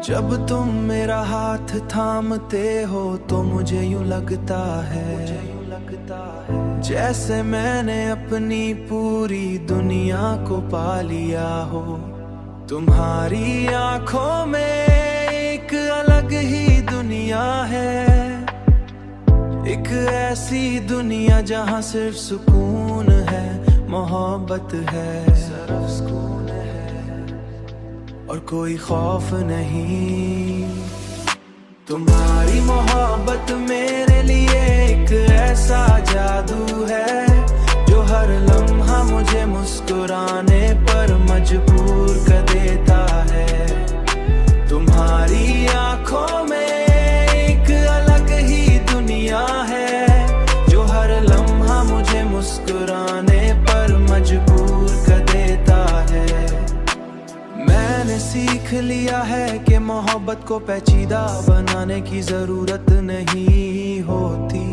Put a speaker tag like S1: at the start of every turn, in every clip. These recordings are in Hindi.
S1: जब तुम मेरा हाथ थामते हो तो मुझे यूं लगता है जैसे मैंने अपनी पूरी दुनिया को पा लिया हो। तुम्हारी आंखों में एक अलग ही दुनिया है, एक ऐसी दुनिया जहां सिर्फ सुकून है, मोहब्बत है, सिर्फ सुकून है और कोई खौफ नहीं। तुम्हारी मोहब्बत मेरे लिए एक ऐसा जादू है जो हर लम्हा मुझे मुस्कुराने पर मजबूर कर देता है। तुम्हारी आंखों में एक अलग ही दुनिया है जो हर लम्हा मुझे मुस्कुराने पर मजबूर कर देता है। मैंने सीख लिया है कि मोहब्बत को पेचीदा बनाने की जरूरत नहीं होती,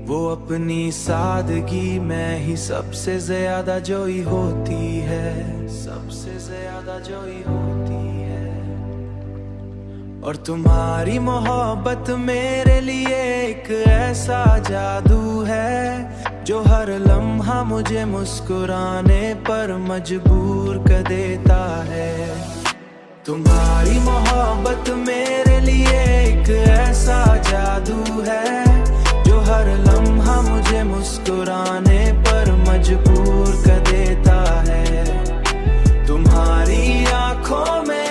S1: वो अपनी सादगी में ही सबसे ज्यादा जोई होती है, सबसे ज्यादा जोई होती है। और तुम्हारी मोहब्बत मेरे लिए एक ऐसा जादू है जो हर लम्हा मुझे मुस्कुराने पर मजबूर कर देता है। तुम्हारी मोहब्बत मेरे लिए एक ऐसा जादू है जो हर लम्हा मुझे मुस्कुराने पर मजबूर कर देता है। तुम्हारी आंखों में